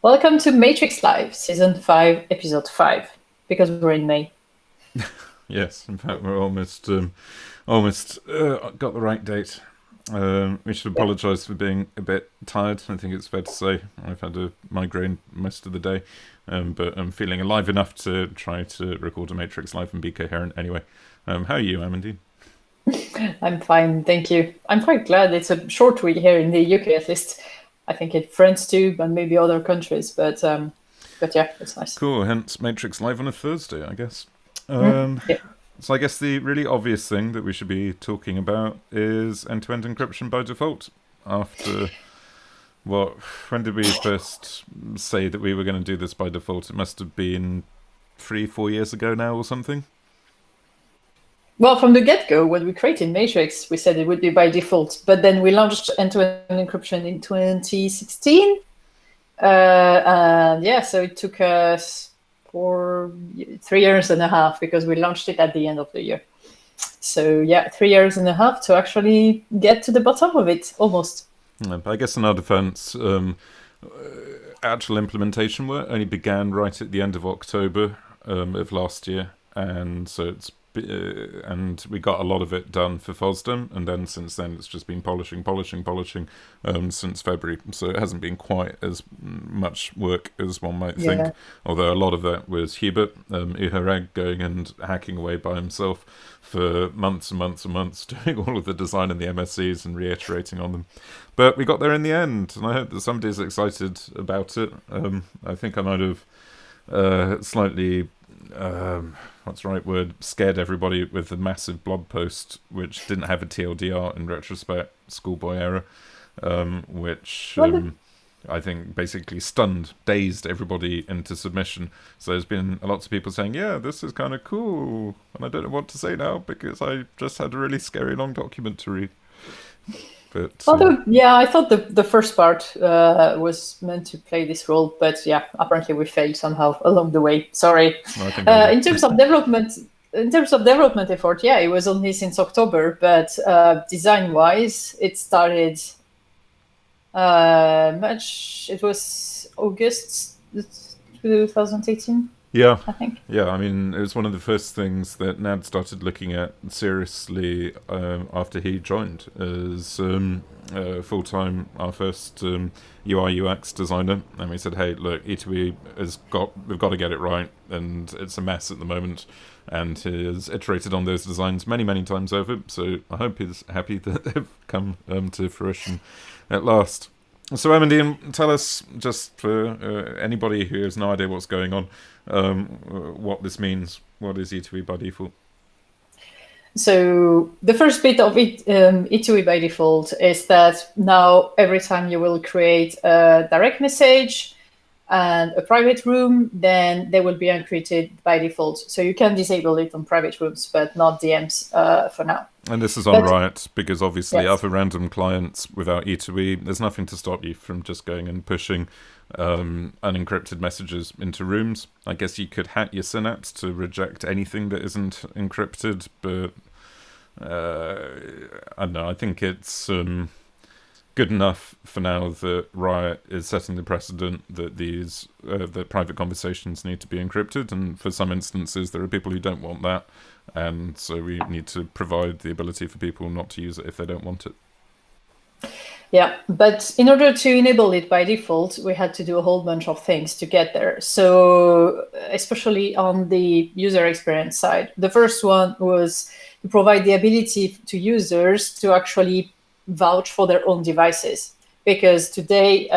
Welcome to Matrix Live, Season 5, Episode 5, because we're in May. Yes, in fact, we're almost got the right date. We should apologise for being a bit tired. I think it's fair to say I've had a migraine most of the day, but I'm feeling alive enough to try to record a Matrix Live and be coherent anyway. How are you, Amandine? I'm fine, thank you. I'm quite glad it's a short week here in the UK, at least. I think in France too, and maybe other countries, but yeah, it's nice. Cool, hence Matrix Live on a Thursday, I guess. Yeah. So I guess the really obvious thing that we should be talking about is end-to-end encryption by default. After, when did we first say that we were going to do this by default? It must have been 3-4 years ago now or something. Well, from the get-go, when we created Matrix, we said it would be by default, but then we launched end-to-end encryption in 2016. And yeah, so it took us 3 years and a half because we launched it at the end of the year. So yeah, 3 years and a half to actually get to the bottom of it, almost. But I guess in our defense, actual implementation work only began right at the end of October of last year, and so it's and we got a lot of it done for FOSDEM, and then since then it's just been polishing since February. So it hasn't been quite as much work as one might think. Although a lot of that was Hubert Uices going and hacking away by himself for months and months and months, doing all of the design and the MSCs and reiterating on them. But we got there in the end, and I hope that somebody's excited about it. I think I might have slightly... what's the right word? Scared everybody with the massive blog post, which didn't have a TLDR in retrospect, schoolboy error, which I think basically dazed everybody into submission. So there's been lots of people saying, yeah, this is kind of cool, and I don't know what to say now because I just had a really scary long document to read. But, yeah, I thought the first part was meant to play this role, but yeah, apparently we failed somehow along the way. Sorry. In terms of development effort, yeah, it was only since October, but design-wise, it started it was August 2018. Yeah, I think. Yeah, I mean, it was one of the first things that Nad started looking at seriously after he joined as full-time, our first UI UX designer. And we said, hey, look, E2EE we've got to get it right, and it's a mess at the moment. And he has iterated on those designs many, many times over. So I hope he's happy that they've come to fruition at last. So, Amandine, tell us, just for anybody who has no idea what's going on, what this means. What is E2EE by default? So the first bit of E2EE by default is that now every time you will create a direct message and a private room, then they will be encrypted by default. So you can disable it on private rooms, but not DMs for now. And this is on Riot, because obviously other random clients without E2EE, there's nothing to stop you from just going and pushing unencrypted messages into rooms. I guess you could hack your synapse to reject anything that isn't encrypted, but I don't know, I think it's good enough for now that Riot is setting the precedent that that private conversations need to be encrypted, and for some instances there are people who don't want that, and so we need to provide the ability for people not to use it if they don't want it. Yeah, but in order to enable it by default, we had to do a whole bunch of things to get there. So especially on the user experience side, the first one was to provide the ability to users to actually vouch for their own devices. Because today,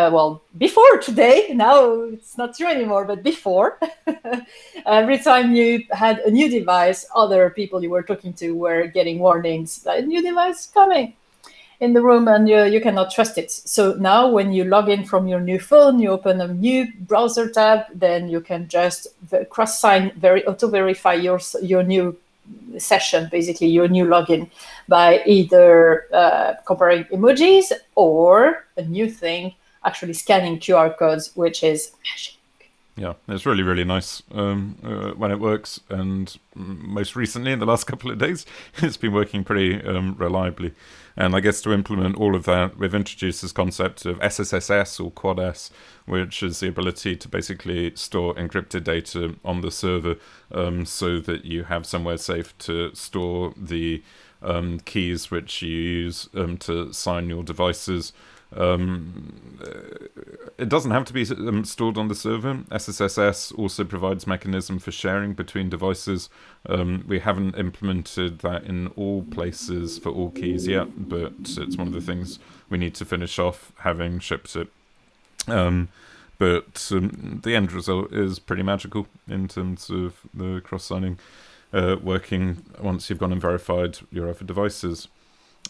before today, now it's not true anymore, but before, every time you had a new device, other people you were talking to were getting warnings, a new device coming in the room, and you cannot trust it. So now when you log in from your new phone, you open a new browser tab, then you can just cross-sign, auto-verify your new session, basically your new login, by either comparing emojis or a new thing, actually scanning QR codes, which is magic. Yeah, it's really, really nice when it works, and most recently, in the last couple of days, it's been working pretty reliably. And I guess to implement all of that, we've introduced this concept of SSSS or Quad S, which is the ability to basically store encrypted data on the server, so that you have somewhere safe to store the keys which you use to sign your devices. It doesn't have to be stored on the server. SSSS also provides mechanism for sharing between devices. We haven't implemented that in all places for all keys yet, but it's one of the things we need to finish off, having shipped it. But the end result is pretty magical in terms of the cross-signing working once you've gone and verified your other devices.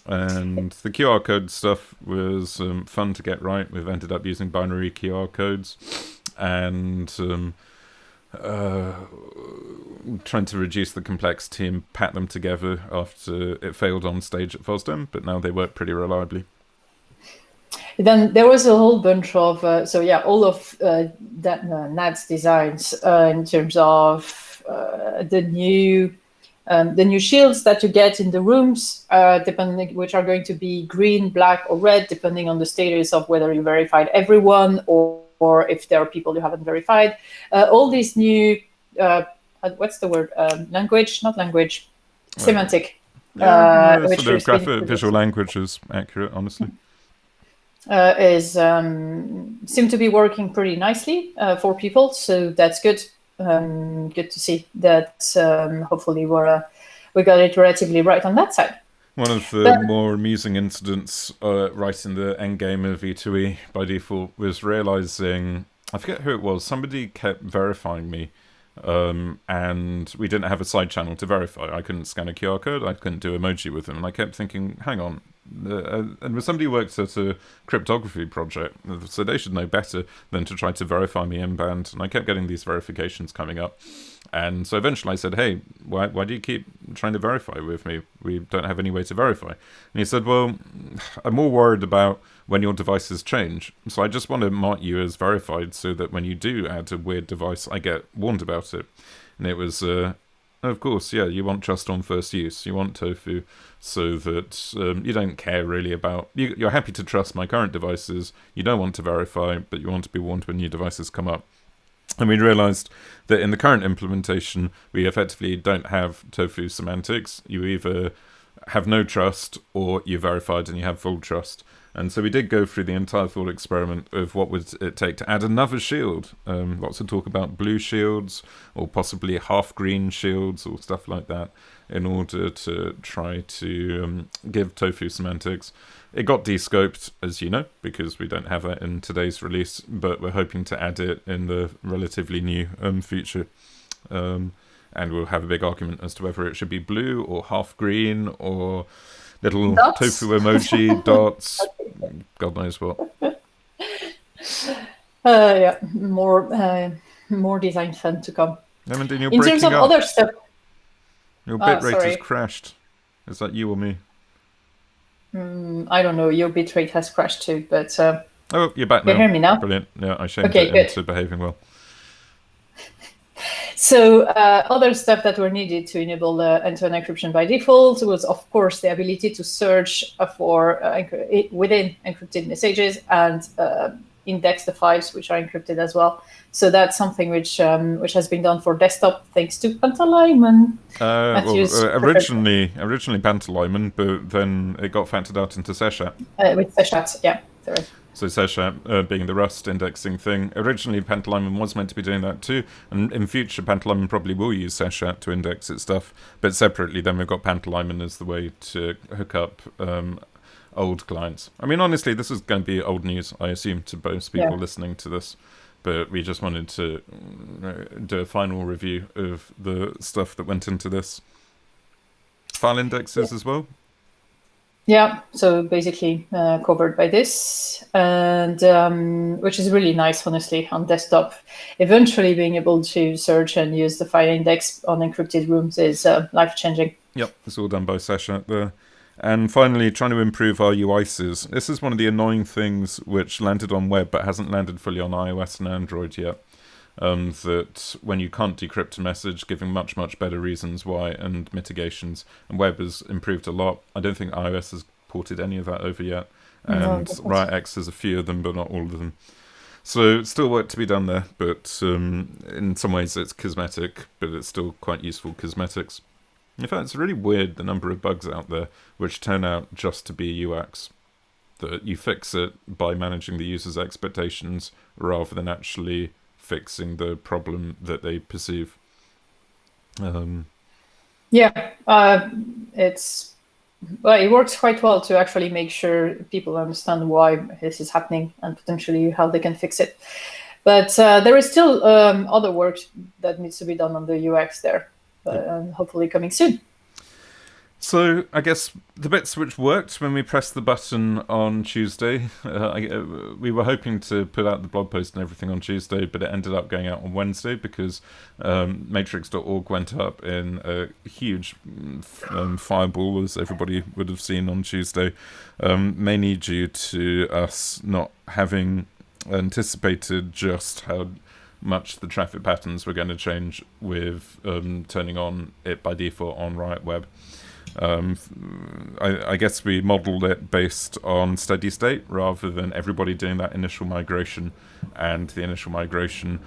And the QR code stuff was fun to get right. We've ended up using binary QR codes and trying to reduce the complexity and pat them together after it failed on stage at FOSDEM, but now they work pretty reliably. Then there was a whole bunch of, all of Nad's designs in terms of the new shields that you get in the rooms, depending, which are going to be green, black, or red, depending on the status of whether you verified everyone or if there are people you haven't verified. All these new, what's the word? Semantic. Sort of visual language is accurate, honestly. Seem to be working pretty nicely for people, so that's good. Good to see that. Hopefully, we got it relatively right on that side. One of the more amusing incidents right in the end game of E2EE by default was realizing, I forget who it was, somebody kept verifying me, and we didn't have a side channel to verify. I couldn't scan a QR code, I couldn't do emoji with them, and I kept thinking, hang on. And somebody who works at a cryptography project, so they should know better than to try to verify me in-band. And I kept getting these verifications coming up. And so eventually I said, hey, why do you keep trying to verify with me? We don't have any way to verify. And he said, well, I'm more worried about when your devices change. So I just want to mark you as verified so that when you do add a weird device, I get warned about it. And it was... of course, yeah, you want trust on first use. You want tofu so that you don't care really about... You're happy to trust my current devices. You don't want to verify, but you want to be warned when new devices come up. And we realized that in the current implementation, we effectively don't have tofu semantics. You either have no trust or you're verified and you have full trust. And so we did go through the entire thought experiment of what would it take to add another shield. Lots of talk about blue shields or possibly half green shields or stuff like that in order to try to give tofu semantics. It got descoped, as you know, because we don't have that in today's release, but we're hoping to add it in the relatively new future. And we'll have a big argument as to whether it should be blue or half green or... little dots? Tofu emoji, dots, God knows what. Yeah, more design fun to come. Amandine, you're in breaking terms of up. Other stuff, your bitrate has crashed. Is that you or me? I don't know. Your bitrate has crashed too, but oh, you're back now. You hear me now? Brilliant. Yeah, I shamed it into behaving well. So other stuff that were needed to enable end-to-end encryption by default was, of course, the ability to search for within encrypted messages and index the files which are encrypted as well. So that's something which has been done for desktop thanks to Pantalaimon. Originally Pantalaimon, but then it got factored out into Seshat. With Seshat, yeah. Sorry. So Seshat being the Rust indexing thing. Originally, Pantalaimon was meant to be doing that too, and in future, Pantalaimon probably will use Seshat to index its stuff. But separately, then we've got Pantalaimon as the way to hook up old clients. I mean, honestly, this is going to be old news, I assume, to most people listening to this. But we just wanted to do a final review of the stuff that went into this. File indexes as well. Yeah, so basically covered by this, and which is really nice, honestly, on desktop. Eventually being able to search and use the file index on encrypted rooms is life-changing. Yep, it's all done by Seshat there. And finally, trying to improve our Uices. This is one of the annoying things which landed on web but hasn't landed fully on iOS and Android yet. That when you can't decrypt a message, giving much better reasons why and mitigations, and web has improved a lot. I don't think iOS has ported any of that over yet. No, And definitely. Riotics has a few of them, but not all of them. So still work to be done there, but in some ways it's cosmetic, but it's still quite useful cosmetics. In fact, it's really weird the number of bugs out there which turn out just to be UX. That you fix it by managing the user's expectations rather than actually fixing the problem that they perceive. Yeah, it works quite well to actually make sure people understand why this is happening and potentially how they can fix it. But there is still other work that needs to be done on the UX there, and hopefully coming soon. So I guess the bits which worked when we pressed the button on Tuesday, we were hoping to put out the blog post and everything on Tuesday, but it ended up going out on Wednesday because Matrix.org went up in a huge fireball, as everybody would have seen on Tuesday, mainly due to us not having anticipated just how much the traffic patterns were going to change with turning on it by default on Riot Web. I guess we modeled it based on steady state rather than everybody doing that initial migration, and the initial migration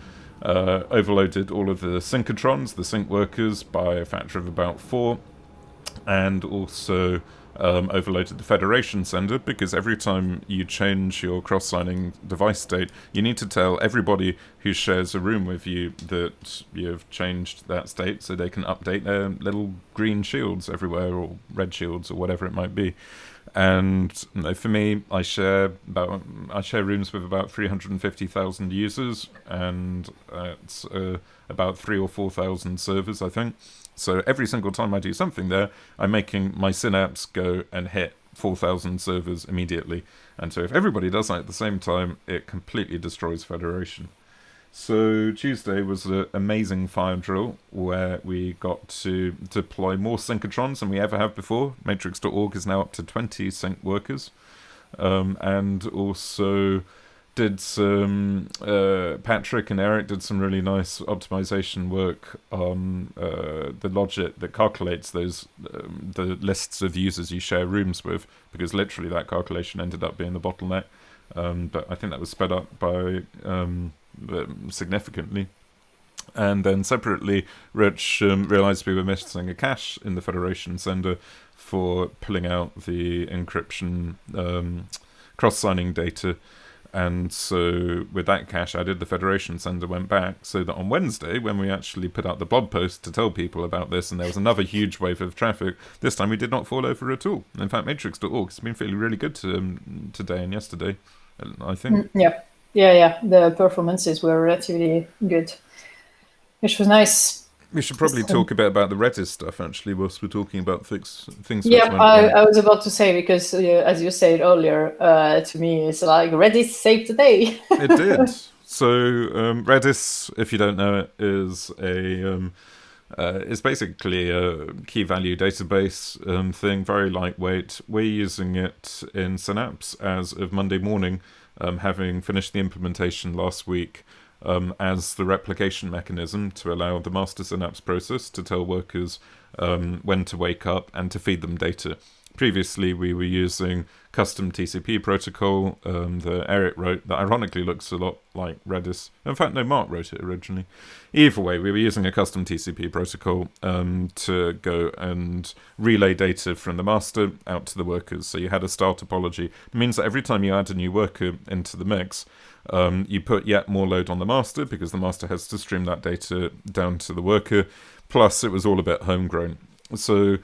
overloaded all of the synchrotrons, the sync workers, by a factor of about 4, and also overloaded the federation sender, because every time you change your cross-signing device state, you need to tell everybody who shares a room with you that you've changed that state so they can update their little green shields everywhere, or red shields, or whatever it might be. And for me, I share rooms with about 350,000 users, and it's about 3,000 or 4,000 servers, I think. So every single time I do something there, I'm making my synapse go and hit 4,000 servers immediately. And so if everybody does that at the same time, it completely destroys Federation. So Tuesday was an amazing fire drill where we got to deploy more synchrotrons than we ever have before. Matrix.org is now up to 20 sync workers. And also did some Patrick and Eric did some really nice optimization work on the logic that calculates those the lists of users you share rooms with, because literally that calculation ended up being the bottleneck. But I think that was sped up by significantly. And then separately, Rich realized we were missing a cache in the Federation sender for pulling out the encryption cross-signing data. And so with that cache added, the Federation sender went back, so that on Wednesday, when we actually put out the blog post to tell people about this, and there was another huge wave of traffic, this time we did not fall over at all. In fact, Matrix.org has been feeling really good today and yesterday, I think. Yeah. The performances were relatively good, which was nice. We should probably talk a bit about the Redis stuff, actually, whilst we're talking about things. Yeah, I was about to say, because as you said earlier, to me, it's like Redis saved the day. It did. So Redis, if you don't know it, is it's basically a key value database thing, very lightweight. We're using it in Synapse as of Monday morning, having finished the implementation last week. As the replication mechanism to allow the master synapse process to tell workers when to wake up and to feed them data. Previously, we were using custom TCP protocol that Eric wrote, that ironically looks a lot like Redis. In fact, no, Mark wrote it originally. Either way, we were using a custom TCP protocol to go and relay data from the master out to the workers. So you had a star topology. It means that every time you add a new worker into the mix, you put yet more load on the master, because the master has to stream that data down to the worker. Plus, it was all a bit homegrown. So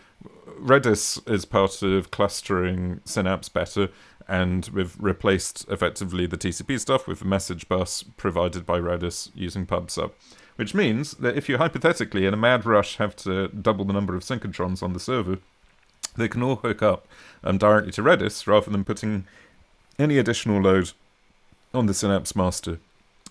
Redis is part of clustering Synapse better, and we've replaced effectively the TCP stuff with a message bus provided by Redis using PubSub, which means that if you hypothetically in a mad rush have to double the number of synchrotrons on the server, they can all hook up directly to Redis rather than putting any additional load on the Synapse master.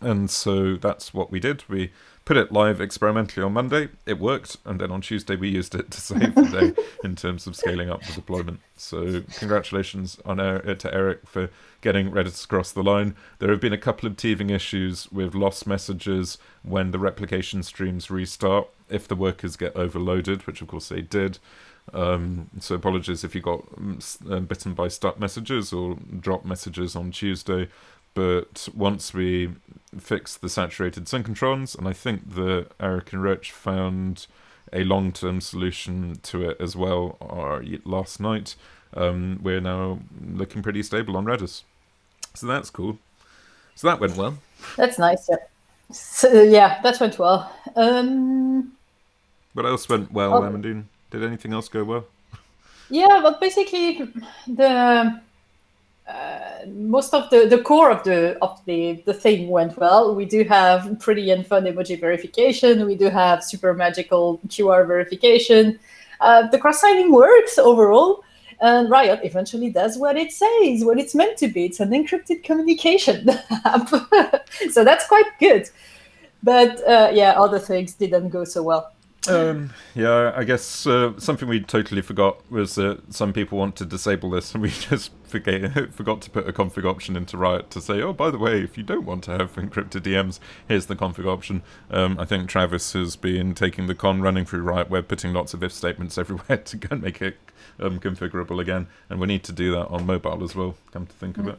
And so that's what we did. We put it live experimentally on Monday. It worked, and then on Tuesday we used it to save the day in terms of scaling up the deployment. So congratulations to Eric for getting Redis across the line. There have been a couple of teething issues with lost messages when the replication streams restart, if the workers get overloaded, which of course they did. So apologies if you got bitten by stuck messages or drop messages on Tuesday. But once we fixed the saturated synchrotrons, and I think that Eric and Rich found a long-term solution to it as well last night, we're now looking pretty stable on Redis. So that's cool. So that went well. That's nice, yeah. So, yeah, that went well. What else went well, Amandine? Did anything else go well? Yeah, but basically the most of the core of the thing went well. We do have pretty and fun emoji verification. We do have super magical QR verification. The cross-signing works overall. And Riot eventually does what it says, what it's meant to be. It's an encrypted communication app. So that's quite good. But yeah, other things didn't go so well. Yeah, I guess something we totally forgot was that some people want to disable this, and we just forgot to put a config option into Riot to say, oh, by the way, if you don't want to have encrypted DMs, here's the config option. I think Travis has been taking the con, running through Riot Web, putting lots of if statements everywhere to go and make it configurable again, and we need to do that on mobile as well, come to think of it.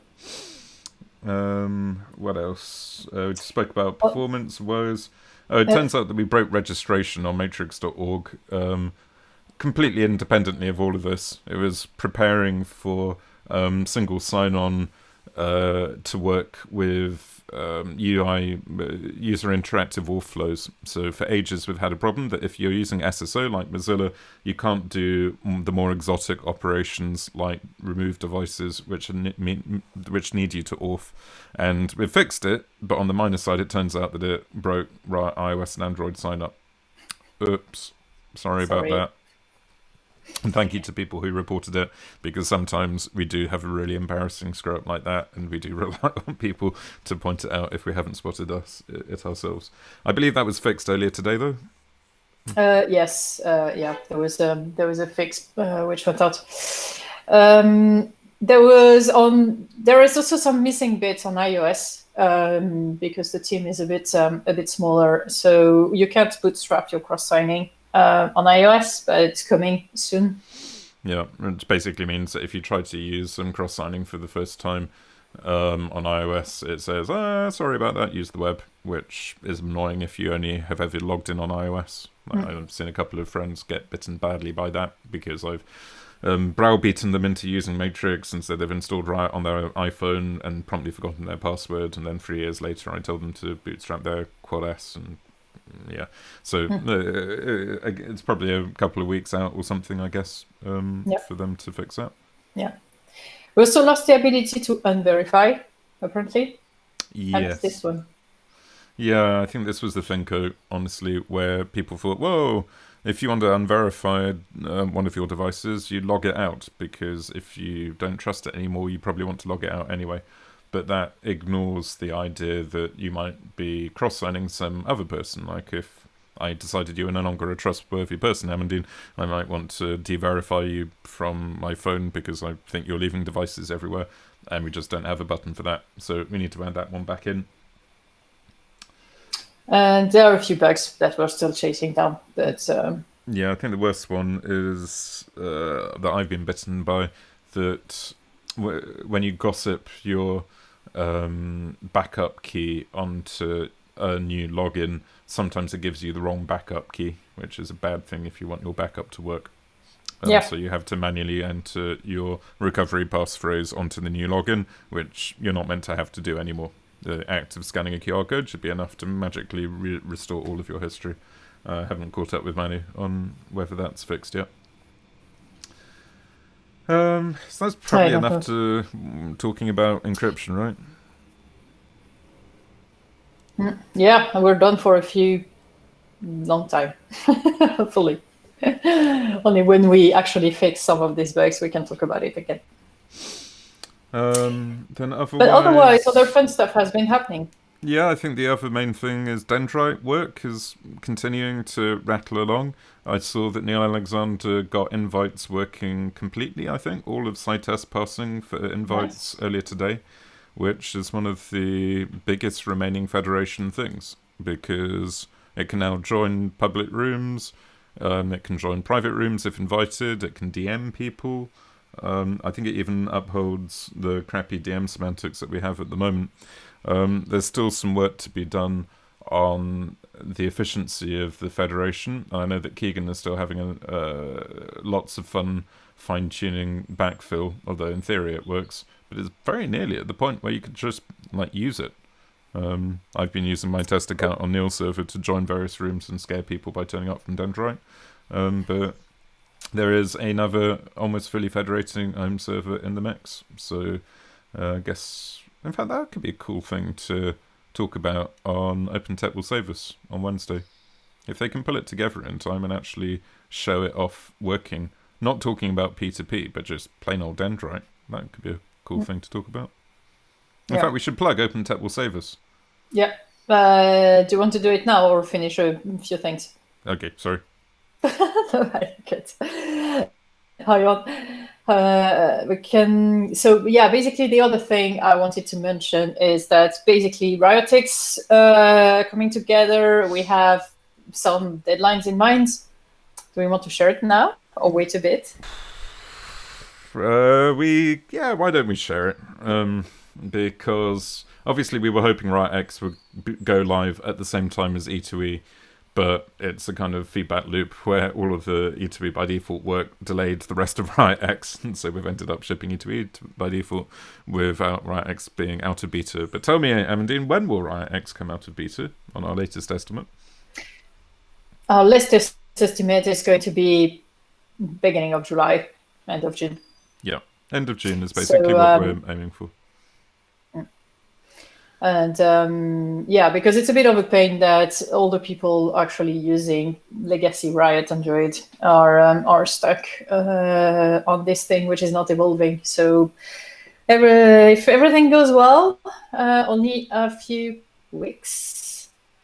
What else? We spoke about performance woes. It turns out that we broke registration on Matrix.org completely independently of all of this. It was preparing for single sign-on to work with UI, user interactive auth-flows. So for ages we've had a problem that if you're using SSO like Mozilla, you can't do the more exotic operations like remove devices which need you to auth. And we fixed it, but on the minus side it turns out that it broke iOS and Android sign-up. Oops. Sorry about that. And thank you to people who reported it, because sometimes we do have a really embarrassing screw-up like that, and we do rely on people to point it out if we haven't spotted it ourselves. I believe that was fixed earlier today, though. Yes, yeah, there was a fix which went out. There is also some missing bits on iOS because the team is a bit smaller, so you can't bootstrap your cross-signing on iOS, but it's coming soon. Yeah, it basically means that if you try to use some cross-signing for the first time on iOS, it says, sorry about that, use the web, which is annoying if you only have ever logged in on iOS. I've seen a couple of friends get bitten badly by that because I've browbeaten them into using Matrix, and so they've installed Riot on their iPhone and promptly forgotten their password, and then 3 years later I told them to bootstrap their Quad S, and yeah, so it's probably a couple of weeks out or something, I guess, for them to fix that. Yeah. We also lost the ability to unverify, apparently. Yes. This one. Yeah, I think this was the Finco, honestly, where people thought, whoa, if you want to unverify one of your devices, you log it out, because if you don't trust it anymore, you probably want to log it out anyway. But that ignores the idea that you might be cross-signing some other person. Like if I decided you were no longer a trustworthy person, Amandine, I might want to de-verify you from my phone because I think you're leaving devices everywhere, and we just don't have a button for that. So we need to add that one back in. And there are a few bugs that we're still chasing down. But yeah, I think the worst one is that I've been bitten by, that when you gossip your backup key onto a new login, sometimes it gives you the wrong backup key, which is a bad thing if you want your backup to work. So you have to manually enter your recovery passphrase onto the new login, which you're not meant to have to do anymore. The act of scanning a QR code should be enough to magically restore all of your history. I haven't caught up with Manu on whether that's fixed yet. So that's probably enough to talking about encryption, right? Yeah, we're done for a long time, hopefully. Only when we actually fix some of these bugs, we can talk about it again. But otherwise, other fun stuff has been happening. Yeah, I think the other main thing is Dendrite work is continuing to rattle along. I saw that Neil Alexander got invites working completely, I think, all of Cytest passing for invites earlier today, which is one of the biggest remaining Federation things, because it can now join public rooms, It can join private rooms if invited. It can DM people. I think it even upholds the crappy DM semantics that we have at the moment. There's still some work to be done on the efficiency of the federation. I know that Keegan is still having lots of fun fine-tuning backfill, although in theory it works. But it's very nearly at the point where you could just use it. I've been using my test account on Neil's server to join various rooms and scare people by turning up from Dendrite. But there is another almost fully federating home server in the mix. So I guess, in fact, that could be a cool thing to talk about on OpenType Will Save Us on Wednesday. If they can pull it together in time and actually show it off working, not talking about P2P, but just plain old Dendrite, that could be a cool thing to talk about. In fact, we should plug OpenType Will Save Us. Yeah. Do you want to do it now or finish a few things? Okay, sorry. No, I get hang on. We can. So yeah, basically the other thing I wanted to mention is that basically Riotics coming together. We have some deadlines in mind. Do we want to share it now or wait a bit? Why don't we share it? Because obviously we were hoping Riotics would go live at the same time as E2EE. But it's a kind of feedback loop where all of the E2EE by default work delayed the rest of Riotics, and so we've ended up shipping E2EE by default without Riotics being out of beta. But tell me, Amandine, when will Riotics come out of beta on our latest estimate? Our latest estimate is going to be beginning of July, end of June. Yeah, end of June is basically what we're aiming for. And because it's a bit of a pain that all the people actually using legacy Riot Android are stuck on this thing, which is not evolving. So if everything goes well, only a few weeks.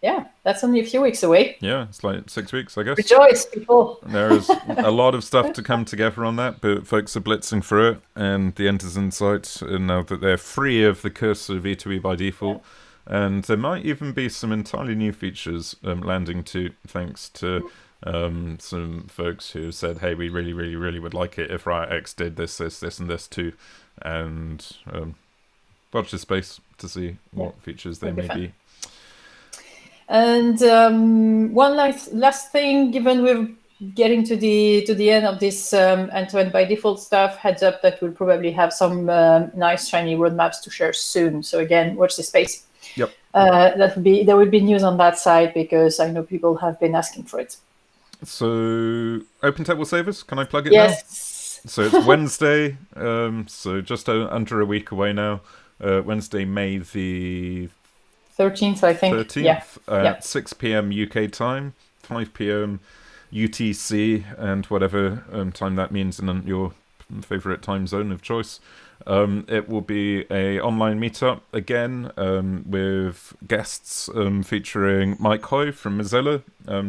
Yeah, that's only a few weeks away. Yeah, it's like 6 weeks, I guess. Rejoice, people. There is a lot of stuff to come together on that, but folks are blitzing through it, and the end is in sight, and now that they're free of the curse of E2EE by default. And there might even be some entirely new features landing too, thanks to some folks who said, hey, we really, really, really would like it if Riotics did this, and this too. And watch this space to see what features they may be. And one last thing, given we're getting to the end of this end-to-end by default stuff, heads up that we'll probably have some nice shiny roadmaps to share soon. So again, watch the space. Yep. There will be news on that side because I know people have been asking for it. So OpenType Will Save Us. Can I plug it now? Yes. So it's Wednesday. So just under a week away now. Wednesday, May the 13th, I think. 13th at 6 p.m. UK time, 5 p.m. UTC, and whatever time that means in your favorite time zone of choice. It will be a online meetup again with guests featuring Mike Hoy from Mozilla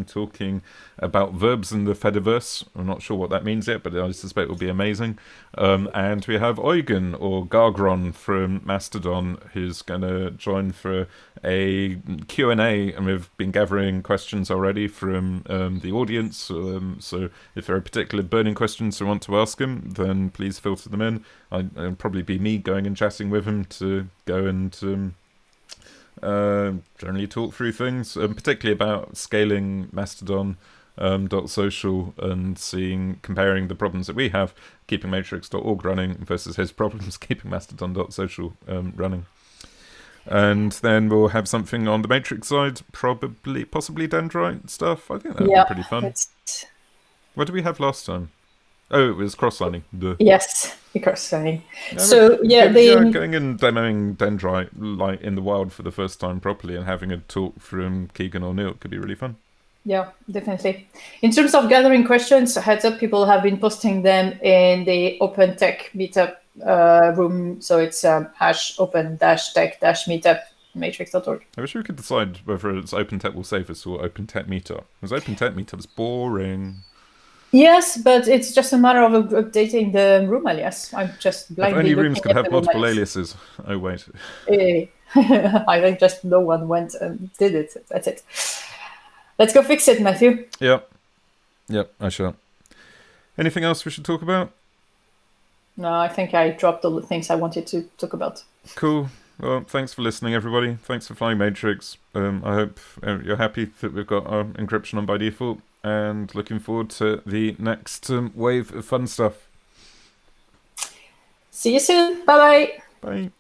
talking about verbs in the Fediverse. I'm not sure what that means yet, but I suspect it will be amazing. And we have Eugen or Gargron from Mastodon who's going to join for a Q&A, and we've been gathering questions already from the audience. So if there are particular burning questions you want to ask him, then please filter them in. It'll probably be me going and chatting with him to go and generally talk through things, particularly about scaling Mastodon .social and comparing the problems that we have keeping Matrix.org running versus his problems keeping Mastodon.social running. And then we'll have something on the Matrix side, possibly Dendrite stuff. I think that would be pretty fun. What did we have last time? Oh, it was cross-signing. Yes, cross-signing. Going and demoing Dendrite like in the wild for the first time properly and having a talk from Keegan or Neil could be really fun. Yeah, definitely. In terms of gathering questions, heads up, people have been posting them in the Open Tech Meetup room. So it's #open-tech-meetup matrix.org. I wish we could decide whether it's OpenTech Will Save Us or OpenTech Meetup. Because OpenTech Meetup's boring. Yes, but it's just a matter of updating the room alias. I'm just blindly if only rooms could have multiple aliases. Oh, wait. I think just no one went and did it. That's it. Let's go fix it, Matthew. Yep. Yep, I shall. Anything else we should talk about? No, I think I dropped all the things I wanted to talk about. Cool. Well, thanks for listening, everybody. Thanks for flying Matrix. I hope you're happy that we've got our encryption on by default, and looking forward to the next wave of fun stuff. See you soon. Bye-bye. Bye.